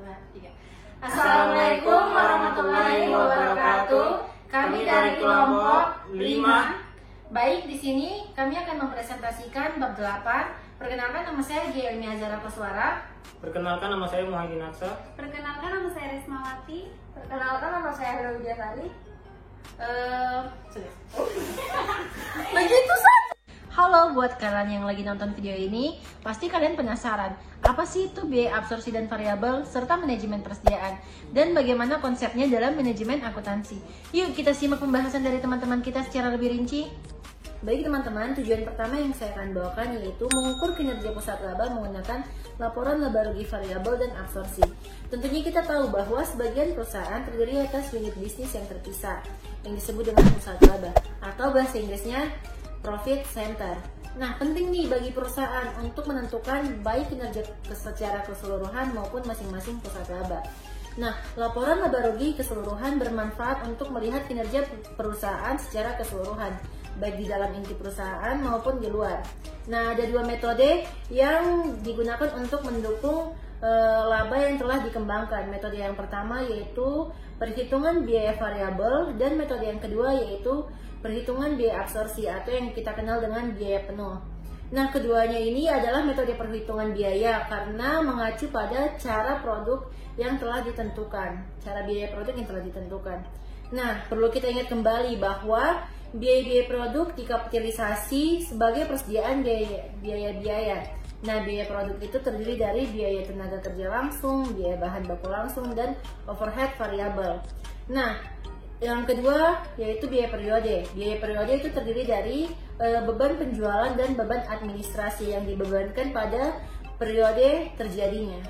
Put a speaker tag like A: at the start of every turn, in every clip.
A: 2, 3. Assalamualaikum warahmatullahi wabarakatuh. Kami dari kelompok 5. Baik, di sini kami akan mempresentasikan bab 8. Perkenalkan, nama saya Gia Ilmi Azara Koswara.
B: Perkenalkan, nama saya Muhammad Aksa.
C: Perkenalkan, nama saya Resmawati.
A: Perkenalkan, nama saya Hera Widyasari. Begitu saja. Halo, buat kalian yang lagi nonton video ini, pasti kalian penasaran apa sih itu biaya absorpsi dan variabel serta manajemen persediaan, dan bagaimana konsepnya dalam manajemen akuntansi. Yuk kita simak pembahasan dari teman-teman kita secara lebih rinci. Baik teman-teman, tujuan pertama yang saya akan bawakan yaitu mengukur kinerja pusat laba menggunakan laporan laba rugi variabel dan absorpsi. Tentunya kita tahu bahwa sebagian perusahaan terdiri atas unit bisnis yang terpisah, yang disebut dengan pusat laba, atau bahasa Inggrisnya profit center. Nah, penting nih bagi perusahaan untuk menentukan baik kinerja secara keseluruhan maupun masing-masing pusat laba. Nah, laporan laba rugi keseluruhan bermanfaat untuk melihat kinerja perusahaan secara keseluruhan, baik di dalam inti perusahaan maupun di luar. Nah, ada dua metode yang digunakan untuk mendukung laba yang telah dikembangkan. Metode yang pertama yaitu perhitungan biaya variabel, dan metode yang kedua yaitu perhitungan biaya absorpsi atau yang kita kenal dengan biaya penuh. Nah, keduanya ini adalah metode perhitungan biaya karena mengacu pada cara produk yang telah ditentukan, cara biaya produk yang telah ditentukan. Nah, perlu kita ingat kembali bahwa biaya-biaya produk dikapitalisasi sebagai persediaan biaya-biaya. Nah, biaya produk itu terdiri dari biaya tenaga kerja langsung, biaya bahan baku langsung, dan overhead variabel. Nah, yang kedua yaitu biaya periode. Biaya periode itu terdiri dari beban penjualan dan beban administrasi yang dibebankan pada periode terjadinya.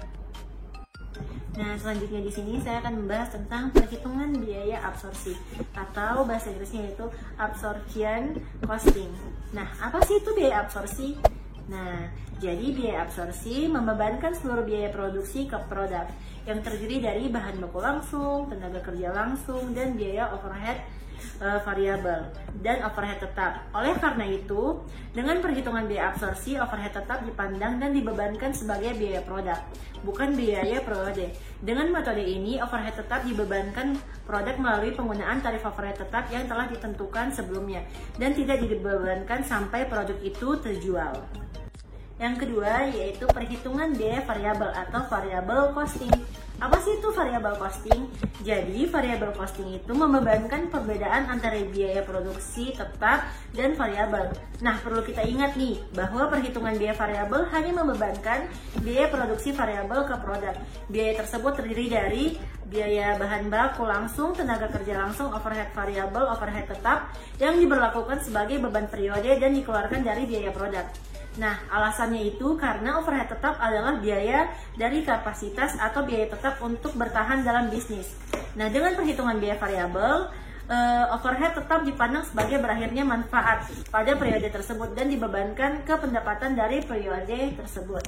A: Nah, selanjutnya di sini saya akan membahas tentang perhitungan biaya absorpsi atau bahasa Inggrisnya yaitu absorption costing. Nah, apa sih itu biaya absorpsi? Nah, jadi biaya absorpsi membebankan seluruh biaya produksi ke produk yang terdiri dari bahan baku langsung, tenaga kerja langsung, dan biaya overhead variabel dan overhead tetap. Oleh karena itu, dengan perhitungan biaya absorpsi, overhead tetap dipandang dan dibebankan sebagai biaya produk, bukan biaya periode. Dengan metode ini, overhead tetap dibebankan produk melalui penggunaan tarif overhead tetap yang telah ditentukan sebelumnya dan tidak dibebankan sampai produk itu terjual. Yang kedua yaitu perhitungan biaya variabel atau variable costing. Apa sih itu variable costing? Jadi variable costing itu membebankan perbedaan antara biaya produksi tetap dan variabel. Nah, perlu kita ingat nih bahwa perhitungan biaya variabel hanya membebankan biaya produksi variabel ke produk. Biaya tersebut terdiri dari biaya bahan baku langsung, tenaga kerja langsung, overhead variabel, overhead tetap yang diberlakukan sebagai beban periode dan dikeluarkan dari biaya produk. Nah, alasannya itu karena overhead tetap adalah biaya dari kapasitas atau biaya tetap untuk bertahan dalam bisnis. Nah, dengan perhitungan biaya variabel, overhead tetap dipandang sebagai berakhirnya manfaat pada periode tersebut dan dibebankan ke pendapatan dari periode tersebut.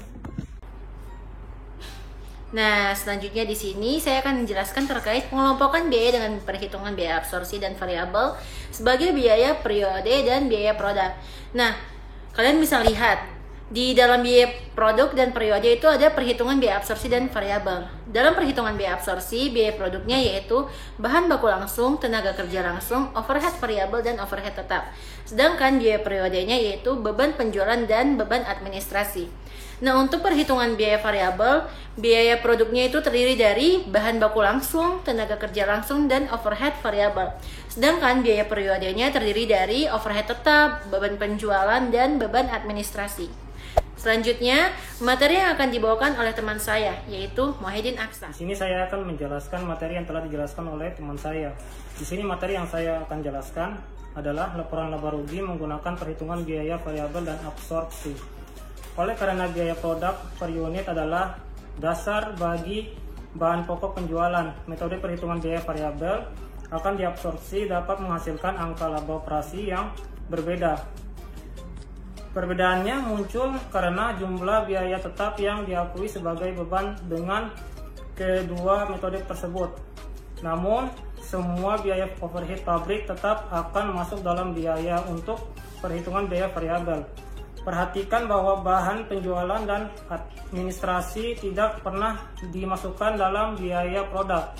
A: Nah, selanjutnya di sini saya akan menjelaskan terkait pengelompokan biaya dengan perhitungan biaya absorpsi dan variabel sebagai biaya periode dan biaya produk. Nah, kalian bisa lihat di dalam biaya produk dan periode itu ada perhitungan biaya absorpsi dan variabel. Dalam perhitungan biaya absorpsi, biaya produknya yaitu bahan baku langsung, tenaga kerja langsung, overhead variabel, dan overhead tetap. Sedangkan biaya periodenya yaitu beban penjualan dan beban administrasi. Nah, untuk perhitungan biaya variabel, biaya produknya itu terdiri dari bahan baku langsung, tenaga kerja langsung, dan overhead variabel. Sedangkan biaya periodenya terdiri dari overhead tetap, beban penjualan, dan beban administrasi. Selanjutnya, materi yang akan dibawakan oleh teman saya, yaitu Muhammad Aksa.
B: Di sini saya akan menjelaskan materi yang telah dijelaskan oleh teman saya. Di sini materi yang saya akan jelaskan adalah laporan laba rugi menggunakan perhitungan biaya variabel dan absorpsi. Oleh karena biaya produk per unit adalah dasar bagi bahan pokok penjualan, metode perhitungan biaya variabel akan diabsorpsi dapat menghasilkan angka laba operasi yang berbeda. Perbedaannya muncul karena jumlah biaya tetap yang diakui sebagai beban dengan kedua metode tersebut. Namun, semua biaya overhead pabrik tetap akan masuk dalam biaya untuk perhitungan biaya variabel. Perhatikan bahwa bahan penjualan dan administrasi tidak pernah dimasukkan dalam biaya produk.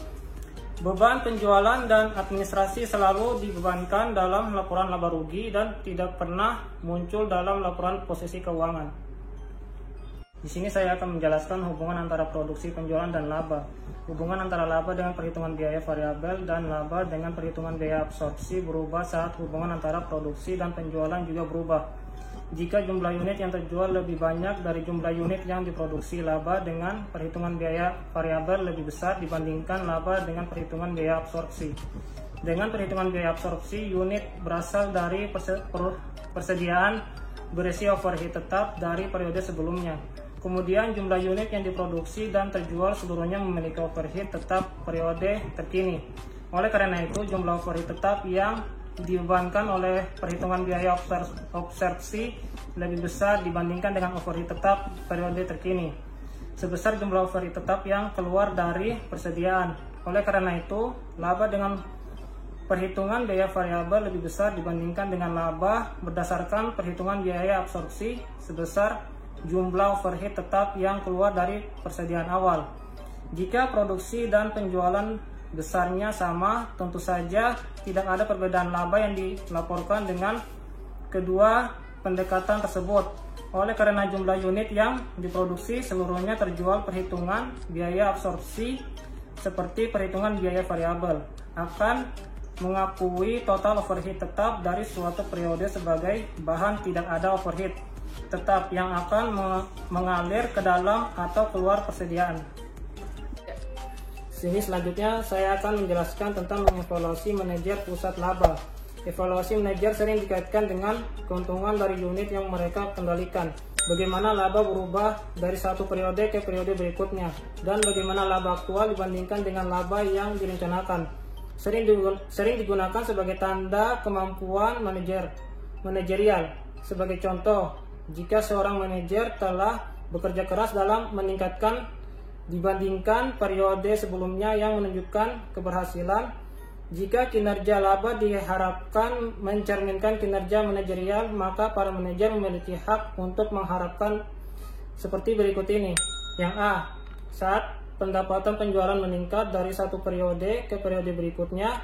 B: Beban penjualan dan administrasi selalu dibebankan dalam laporan laba rugi dan tidak pernah muncul dalam laporan posisi keuangan. Di sini saya akan menjelaskan hubungan antara produksi, penjualan, dan laba. Hubungan antara laba dengan perhitungan biaya variabel dan laba dengan perhitungan biaya absorpsi berubah saat hubungan antara produksi dan penjualan juga berubah. Jika jumlah unit yang terjual lebih banyak dari jumlah unit yang diproduksi, laba dengan perhitungan biaya variabel lebih besar dibandingkan laba dengan perhitungan biaya absorpsi. Dengan perhitungan biaya absorpsi, unit berasal dari persediaan berisi overhead tetap dari periode sebelumnya. Kemudian jumlah unit yang diproduksi dan terjual seluruhnya memiliki overhead tetap periode terkini. Oleh karena itu, jumlah overhead tetap yang dibebankan oleh perhitungan biaya absorpsi lebih besar dibandingkan dengan overhead tetap periode terkini, sebesar jumlah overhead tetap yang keluar dari persediaan. Oleh karena itu, laba dengan perhitungan biaya variabel lebih besar dibandingkan dengan laba berdasarkan perhitungan biaya absorpsi sebesar jumlah overhead tetap yang keluar dari persediaan awal. Jika produksi dan penjualan besarnya sama, tentu saja tidak ada perbedaan laba yang dilaporkan dengan kedua pendekatan tersebut. Oleh karena jumlah unit yang diproduksi seluruhnya terjual, perhitungan biaya absorpsi seperti perhitungan biaya variabel akan mengakui total overhead tetap dari suatu periode sebagai bahan tidak ada overhead tetap yang akan mengalir ke dalam atau keluar persediaan. Sini selanjutnya saya akan menjelaskan tentang mengevaluasi manajer pusat laba. Evaluasi manajer sering dikaitkan dengan keuntungan dari unit yang mereka kendalikan. Bagaimana laba berubah dari satu periode ke periode berikutnya, dan bagaimana laba aktual dibandingkan dengan laba yang direncanakan. Sering digunakan sebagai tanda kemampuan manajerial. Sebagai contoh, jika seorang manajer telah bekerja keras dalam meningkatkan dibandingkan periode sebelumnya yang menunjukkan keberhasilan, jika kinerja laba diharapkan mencerminkan kinerja manajerial, maka para manajer memiliki hak untuk mengharapkan seperti berikut ini. Yang A, saat pendapatan penjualan meningkat dari satu periode ke periode berikutnya,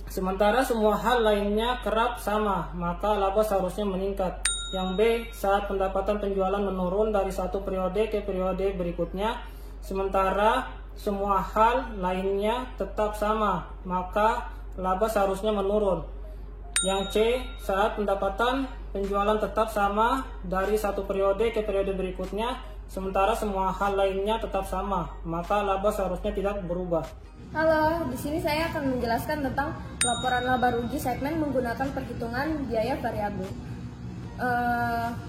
B: sementara semua hal lainnya kerap sama, maka laba seharusnya meningkat. Yang B, saat pendapatan penjualan menurun dari satu periode ke periode berikutnya, sementara semua hal lainnya tetap sama, maka laba seharusnya menurun. Yang C, saat pendapatan penjualan tetap sama dari satu periode ke periode berikutnya, sementara semua hal lainnya tetap sama, maka laba seharusnya tidak berubah.
D: Halo, di sini saya akan menjelaskan tentang laporan laba rugi segmen menggunakan perhitungan biaya variabel.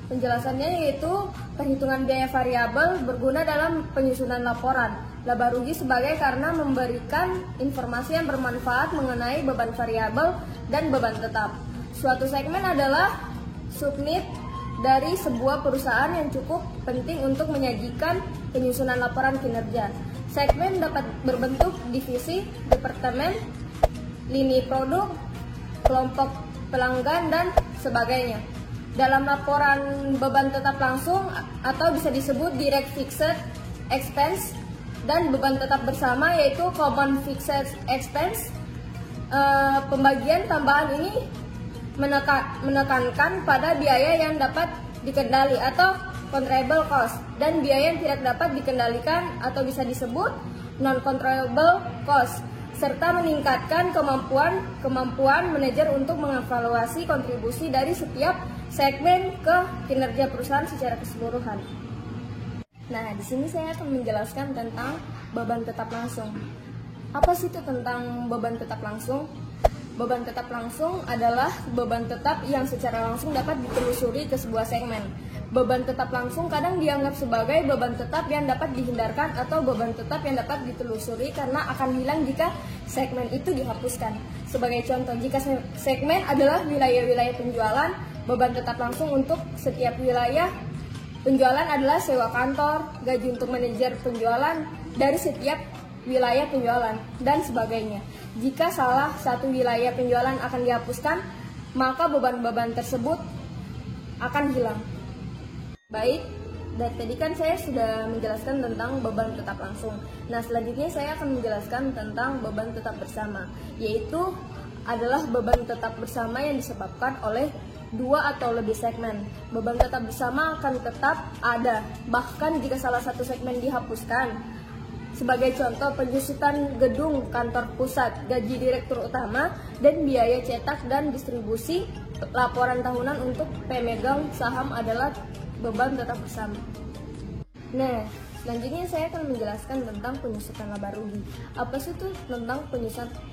D: Penjelasannya yaitu perhitungan biaya variabel berguna dalam penyusunan laporan laba rugi sebagai karena memberikan informasi yang bermanfaat mengenai beban variabel dan beban tetap. Suatu segmen adalah subunit dari sebuah perusahaan yang cukup penting untuk menyajikan penyusunan laporan kinerja. Segmen dapat berbentuk divisi, departemen, lini produk, kelompok pelanggan, dan sebagainya. Dalam laporan beban tetap langsung atau bisa disebut direct fixed expense dan beban tetap bersama yaitu common fixed expense, pembagian tambahan ini menekankan pada biaya yang dapat dikendali atau controllable cost dan biaya yang tidak dapat dikendalikan atau bisa disebut non-controllable cost, serta meningkatkan kemampuan manajer untuk mengevaluasi kontribusi dari setiap segmen ke kinerja perusahaan secara keseluruhan. Nah, di sini saya akan menjelaskan tentang beban tetap langsung. Apa sih itu tentang beban tetap langsung? Beban tetap langsung adalah beban tetap yang secara langsung dapat ditelusuri ke sebuah segmen. Beban tetap langsung kadang dianggap sebagai beban tetap yang dapat dihindarkan atau beban tetap yang dapat ditelusuri karena akan hilang jika segmen itu dihapuskan. Sebagai contoh, jika segmen adalah wilayah-wilayah penjualan, beban tetap langsung untuk setiap wilayah penjualan adalah sewa kantor, gaji untuk manajer penjualan dari setiap wilayah penjualan, dan sebagainya. Jika salah satu wilayah penjualan akan dihapuskan, maka beban-beban tersebut akan hilang. Baik, dari tadi kan saya sudah menjelaskan tentang beban tetap langsung. Nah, selanjutnya saya akan menjelaskan tentang beban tetap bersama, yaitu adalah beban tetap bersama yang disebabkan oleh dua atau lebih segmen. Beban tetap bersama akan tetap ada, bahkan jika salah satu segmen dihapuskan. Sebagai contoh, penyusutan gedung kantor pusat, gaji direktur utama, dan biaya cetak dan distribusi laporan tahunan untuk pemegang saham adalah beban tetap bersama. Nah, selanjutnya saya akan menjelaskan tentang penyusutan laba rugi. Apa sih itu tentang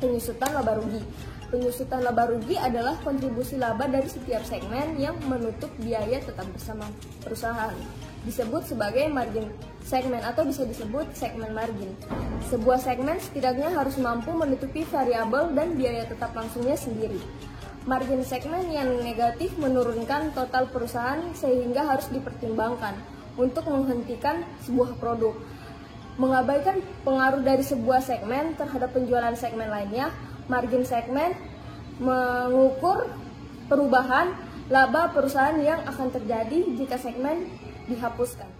D: penyusutan laba rugi? Penyusutan laba rugi adalah kontribusi laba dari setiap segmen yang menutup biaya tetap bersama perusahaan. Disebut sebagai margin segmen atau bisa disebut segmen margin. Sebuah segmen setidaknya harus mampu menutupi variabel dan biaya tetap langsungnya sendiri. Margin segmen yang negatif menurunkan total perusahaan sehingga harus dipertimbangkan untuk menghentikan sebuah produk. Mengabaikan pengaruh dari sebuah segmen terhadap penjualan segmen lainnya, margin segmen mengukur perubahan laba perusahaan yang akan terjadi jika segmen dihapuskan.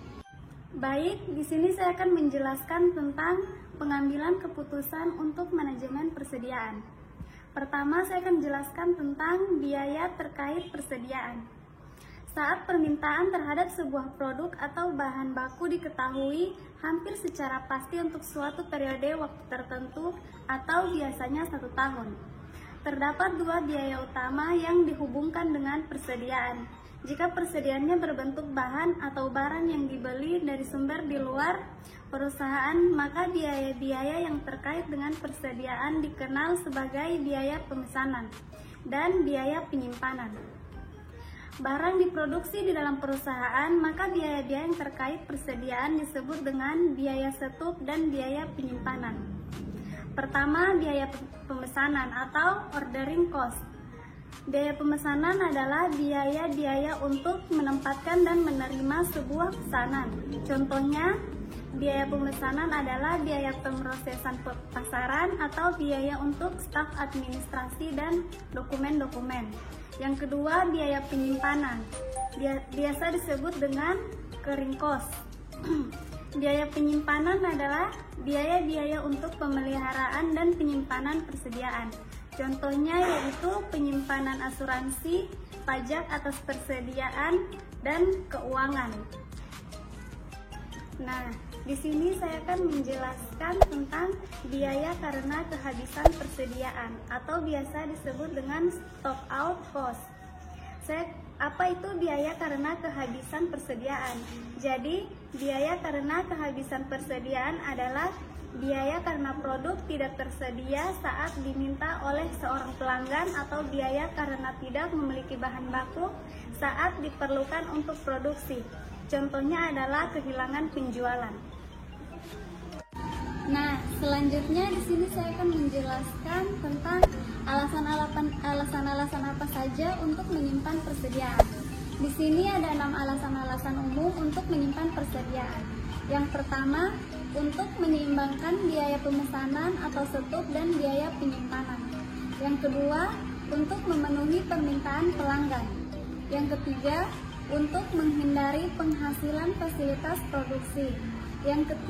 C: Baik, di sini saya akan menjelaskan tentang pengambilan keputusan untuk manajemen persediaan. Pertama, saya akan menjelaskan tentang biaya terkait persediaan. Saat permintaan terhadap sebuah produk atau bahan baku diketahui hampir secara pasti untuk suatu periode waktu tertentu atau biasanya 1 tahun. Terdapat dua biaya utama yang dihubungkan dengan persediaan. Jika persediaannya berbentuk bahan atau barang yang dibeli dari sumber di luar perusahaan, maka biaya-biaya yang terkait dengan persediaan dikenal sebagai biaya pemesanan dan biaya penyimpanan. Barang diproduksi di dalam perusahaan, maka biaya-biaya yang terkait persediaan disebut dengan biaya setup dan biaya penyimpanan. Pertama, biaya pemesanan atau ordering cost. Biaya pemesanan adalah biaya-biaya untuk menempatkan dan menerima sebuah pesanan. Contohnya, biaya pemesanan adalah biaya pemrosesan pasaran atau biaya untuk staf administrasi dan dokumen-dokumen. Yang kedua, biaya penyimpanan. Biasa disebut dengan carrying cost. Biaya penyimpanan adalah biaya-biaya untuk pemeliharaan dan penyimpanan persediaan. Contohnya yaitu penyimpanan asuransi, pajak atas persediaan, dan keuangan. Nah, di sini saya akan menjelaskan tentang biaya karena kehabisan persediaan atau biasa disebut dengan stock out cost. Apa itu biaya karena kehabisan persediaan? Jadi, biaya karena kehabisan persediaan adalah biaya karena produk tidak tersedia saat diminta oleh seorang pelanggan atau biaya karena tidak memiliki bahan baku saat diperlukan untuk produksi. Contohnya adalah kehilangan penjualan.
E: Nah, selanjutnya di sini saya akan menjelaskan tentang alasan-alasan apa saja untuk menyimpan persediaan. Di sini ada 6 alasan-alasan umum untuk menyimpan persediaan. Yang pertama, untuk menyeimbangkan biaya pemesanan atau setup dan biaya penyimpanan. Yang kedua, untuk memenuhi permintaan pelanggan. Yang ketiga, untuk menghindari penghasilan fasilitas produksi. Yang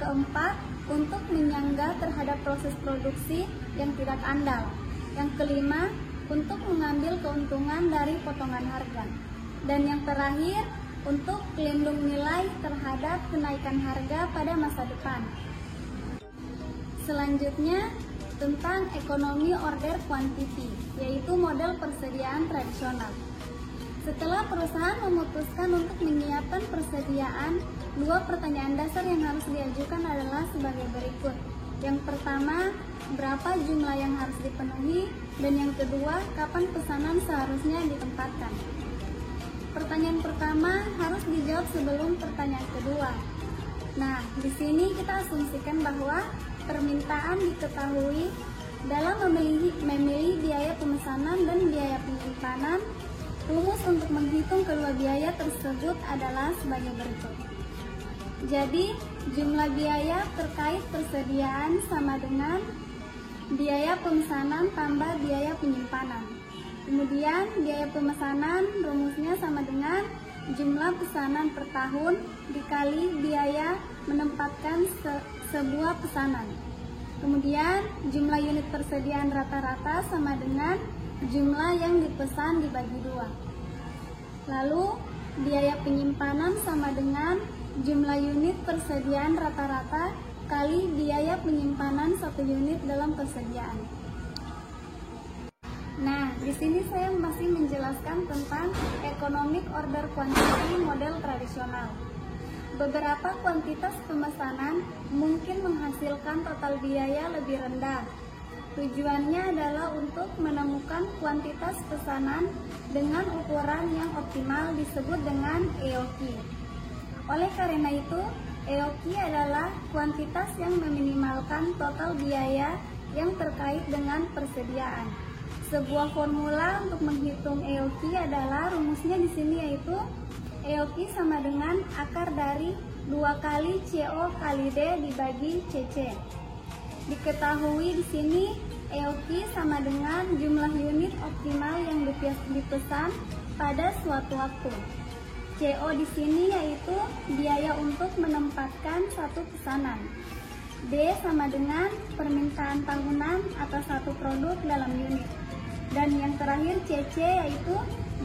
E: keempat, untuk menyangga terhadap proses produksi yang tidak andal. Yang kelima, untuk mengambil keuntungan dari potongan harga. Dan yang terakhir, untuk pelindung nilai terhadap kenaikan harga pada masa depan. Selanjutnya, tentang ekonomi order quantity, yaitu model persediaan tradisional. Setelah perusahaan memutuskan untuk menyiapkan persediaan, 2 pertanyaan dasar yang harus diajukan adalah sebagai berikut. Yang pertama, berapa jumlah yang harus dipenuhi, dan yang kedua, kapan pesanan seharusnya ditempatkan. Pertanyaan pertama harus dijawab sebelum pertanyaan kedua. Nah, di sini kita asumsikan bahwa permintaan diketahui dalam memilih biaya pemesanan dan biaya penyimpanan. Rumus untuk menghitung kedua biaya tersebut adalah sebagai berikut. Jadi, jumlah biaya terkait persediaan sama dengan biaya pemesanan tambah biaya penyimpanan. Kemudian biaya pemesanan rumusnya sama dengan jumlah pesanan per tahun dikali biaya menempatkan sebuah pesanan. Kemudian jumlah unit persediaan rata-rata sama dengan jumlah yang dipesan dibagi 2. Lalu biaya penyimpanan sama dengan jumlah unit persediaan rata-rata kali biaya penyimpanan 1 unit dalam persediaan. Nah, di sini saya masih menjelaskan tentang economic order quantity model tradisional. Beberapa kuantitas pemesanan mungkin menghasilkan total biaya lebih rendah. Tujuannya adalah untuk menemukan kuantitas pesanan dengan ukuran yang optimal disebut dengan EOQ. Oleh karena itu, EOQ adalah kuantitas yang meminimalkan total biaya yang terkait dengan persediaan. Sebuah formula untuk menghitung EOQ adalah rumusnya di sini yaitu EOQ sama dengan akar dari 2 kali CO kali D dibagi CC. Diketahui di sini EOQ sama dengan jumlah unit optimal yang dipesan pada suatu waktu. CO di sini yaitu biaya untuk menempatkan satu pesanan. D sama dengan permintaan tahunan atas satu produk dalam unit. Dan yang terakhir CC yaitu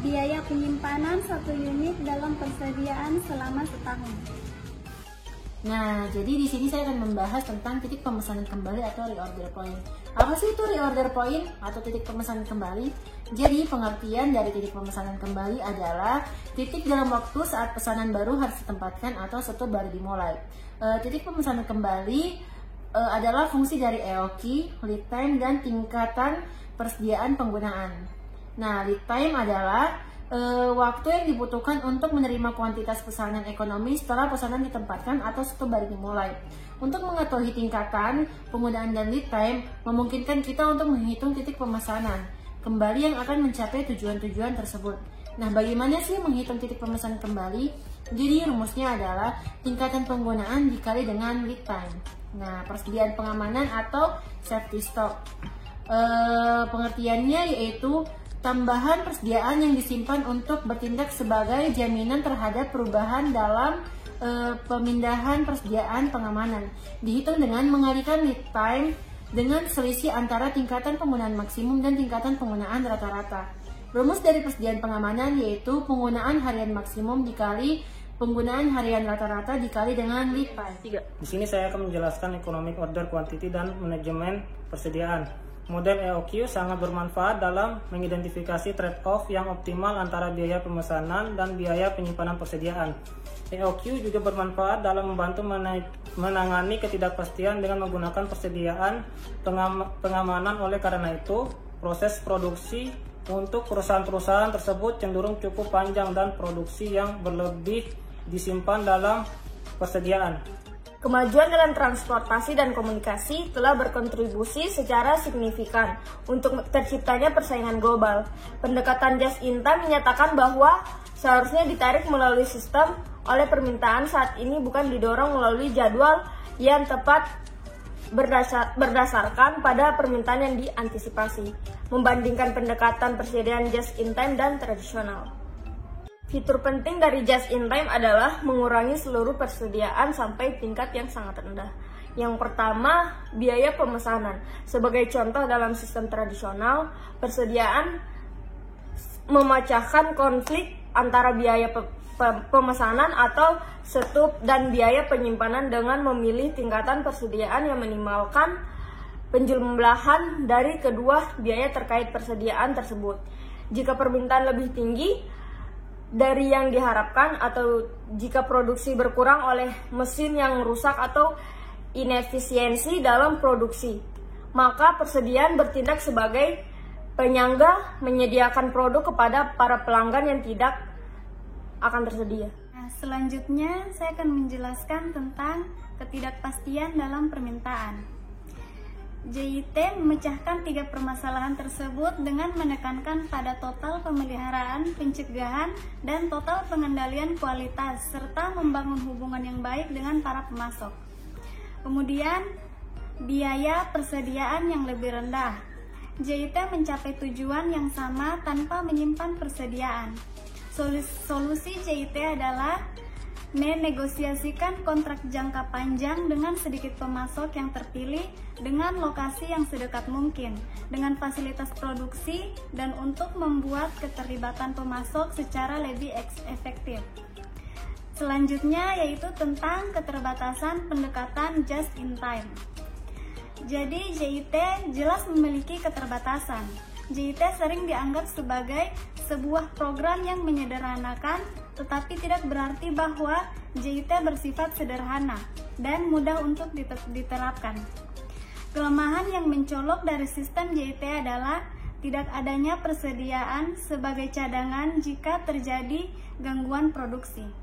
E: biaya penyimpanan 1 unit dalam persediaan selama setahun.
A: Nah, jadi di sini saya akan membahas tentang titik pemesanan kembali atau reorder point. Apa sih itu reorder point atau titik pemesanan kembali? Jadi pengertian dari titik pemesanan kembali adalah titik dalam waktu saat pesanan baru harus ditempatkan atau setur baru dimulai. Titik pemesanan kembali adalah fungsi dari EOQ, lead time, dan tingkatan persediaan penggunaan. Nah, lead time adalah waktu yang dibutuhkan untuk menerima kuantitas pesanan ekonomi setelah pesanan ditempatkan atau setur baru dimulai. Untuk mengetahui tingkatan penggunaan dan lead time, memungkinkan kita untuk menghitung titik pemesanan kembali yang akan mencapai tujuan-tujuan tersebut. Nah, bagaimana sih menghitung titik pemesanan kembali? Jadi rumusnya adalah tingkatan penggunaan dikali dengan lead time. Nah, persediaan pengamanan atau safety stock. Pengertiannya yaitu tambahan persediaan yang disimpan untuk bertindak sebagai jaminan terhadap perubahan dalam pemindahan persediaan pengamanan. Dihitung dengan mengalihkan lead time dengan selisih antara tingkatan penggunaan maksimum dan tingkatan penggunaan rata-rata. Rumus dari persediaan pengamanan yaitu penggunaan harian maksimum dikali penggunaan harian rata-rata dikali dengan lead time.
B: Di sini saya akan menjelaskan economic order quantity dan manajemen persediaan. Model EOQ sangat bermanfaat dalam mengidentifikasi trade-off yang optimal antara biaya pemesanan dan biaya penyimpanan persediaan. EOQ juga bermanfaat dalam membantu menangani ketidakpastian dengan menggunakan persediaan pengamanan. Oleh karena itu, proses produksi untuk perusahaan-perusahaan tersebut cenderung cukup panjang dan produksi yang berlebih disimpan dalam persediaan.
D: Kemajuan dalam transportasi dan komunikasi telah berkontribusi secara signifikan untuk terciptanya persaingan global. Pendekatan just in time menyatakan bahwa seharusnya ditarik melalui sistem oleh permintaan saat ini bukan didorong melalui jadwal yang tepat berdasarkan pada permintaan yang diantisipasi, membandingkan pendekatan persediaan just in time dan tradisional. Fitur penting dari just in time adalah mengurangi seluruh persediaan sampai tingkat yang sangat rendah. Yang pertama, biaya pemesanan. Sebagai contoh dalam sistem tradisional, persediaan memecahkan konflik antara biaya pemesanan atau setup dan biaya penyimpanan dengan memilih tingkatan persediaan yang minimalkan penjumlahan dari kedua biaya terkait persediaan tersebut. Jika permintaan lebih tinggi dari yang diharapkan atau jika produksi berkurang oleh mesin yang rusak atau inefisiensi dalam produksi, maka persediaan bertindak sebagai penyangga menyediakan produk kepada para pelanggan yang tidak akan tersedia.
E: Nah, selanjutnya saya akan menjelaskan tentang ketidakpastian dalam permintaan. JIT memecahkan 3 permasalahan tersebut dengan menekankan pada total pemeliharaan, pencegahan, dan total pengendalian kualitas, serta membangun hubungan yang baik dengan para pemasok. Kemudian, biaya persediaan yang lebih rendah.
C: JIT mencapai tujuan yang sama tanpa menyimpan persediaan. Solusi JIT adalah menegosiasikan kontrak jangka panjang dengan sedikit pemasok yang terpilih dengan lokasi yang sedekat mungkin, dengan fasilitas produksi, dan untuk membuat keterlibatan pemasok secara lebih efektif. Selanjutnya yaitu tentang keterbatasan pendekatan just in time. Jadi JIT jelas memiliki keterbatasan. JIT sering dianggap sebagai sebuah program yang menyederhanakan, tetapi tidak berarti bahwa JIT bersifat sederhana dan mudah untuk diterapkan. Kelemahan yang mencolok dari sistem JIT adalah tidak adanya persediaan sebagai cadangan jika terjadi gangguan produksi.